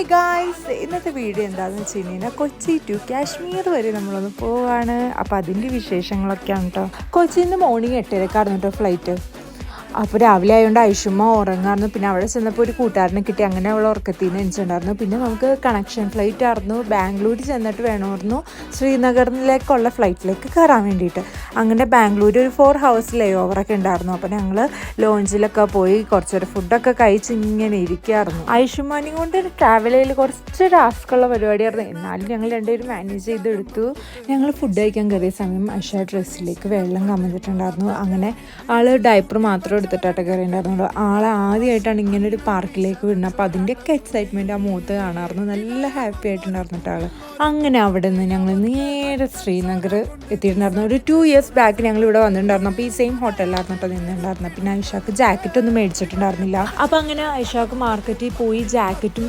Hi guys, ഇന്നത്തെ video എന്താണെന്ന് വെച്ച് കഴിഞ്ഞാൽ കൊച്ചി ടു കാശ്മീർ വരെ നമ്മളൊന്ന് പോവാണ്. അപ്പോൾ അതിൻ്റെ വിശേഷങ്ങളൊക്കെയാണ് കേട്ടോ. കൊച്ചിയിൽ നിന്ന് മോർണിംഗ് 8:30 കേട്ടോ ഫ്ലൈറ്റ്. അപ്പോൾ രാവിലെ ആയതുകൊണ്ട് ഐഷുമ്മ ഉറങ്ങായിരുന്നു. പിന്നെ അവിടെ ചെന്നപ്പോൾ ഒരു കൂട്ടുകാരനെ കിട്ടി. അങ്ങനെ അവൾ ഉറക്കത്തിൽ നിന്ന് എണിച്ചിട്ടുണ്ടായിരുന്നു. പിന്നെ നമുക്ക് കണക്ഷൻ ഫ്ലൈറ്റ് ആയിരുന്നു. ബാംഗ്ലൂർ ചെന്നിട്ട് വേണമായിരുന്നു ശ്രീനഗറിലേക്കുള്ള ഫ്ലൈറ്റിലേക്ക് കയറാൻ വേണ്ടിയിട്ട്. അങ്ങനെ ബാംഗ്ലൂർ ഒരു 4 hours ലേ ഓവറൊക്കെ ഉണ്ടായിരുന്നു. അപ്പോൾ ഞങ്ങൾ ലോഞ്ചിലൊക്കെ പോയി കുറച്ചൊരു ഫുഡൊക്കെ കഴിച്ച് ഇങ്ങനെ ഇരിക്കുകയായിരുന്നു. ഐഷുമ്മാനെയും കൊണ്ട് ട്രാവൽ ചെയ്യൽ കുറച്ച് ടാസ്ക്കുള്ള പരിപാടിയായിരുന്നു. എന്നാലും ഞങ്ങൾ രണ്ടുപേരും മാനേജ് ചെയ്തെടുത്തു. ഞങ്ങൾ ഫുഡ് കഴിക്കാൻ കയറിയ സമയം ഐഷ ഡ്രസ്സിലേക്ക് വെള്ളം കമന്നിട്ടുണ്ടായിരുന്നു. അങ്ങനെ ആൾ ഡയപ്പർ മാത്രം എടുത്തിട്ടായിട്ട് കയറിയിട്ടുണ്ടായിരുന്നുള്ളൂ. ആളെ ആദ്യമായിട്ടാണ് ഇങ്ങനെ ഒരു പാർക്കിലേക്ക് വിടുന്നത്. അപ്പോൾ അതിൻ്റെയൊക്കെ എക്സൈറ്റ്മെൻറ്റ് ആ മുഖത്ത് കാണാറുണ്ട്. നല്ല ഹാപ്പി ആയിട്ടുണ്ടായിരുന്നിട്ട് ആൾ. അങ്ങനെ അവിടെ നിന്ന് ഞങ്ങൾ നേരെ ശ്രീനഗർ എത്തിയിട്ടുണ്ടായിരുന്നു. ഒരു 2 years ബാക്ക് ഞങ്ങൾ ഇവിടെ വന്നിട്ടുണ്ടായിരുന്നു. അപ്പോൾ ഈ സെയിം ഹോട്ടലിലായിരുന്നു കേട്ടോ നിന്നുണ്ടായിരുന്നത്. പിന്നെ ഐഷാക്ക് ജാക്കറ്റ് ഒന്നും മേടിച്ചിട്ടുണ്ടായിരുന്നില്ല. അപ്പോൾ അങ്ങനെ ഐഷാക്ക് മാർക്കറ്റിൽ പോയി ജാക്കറ്റും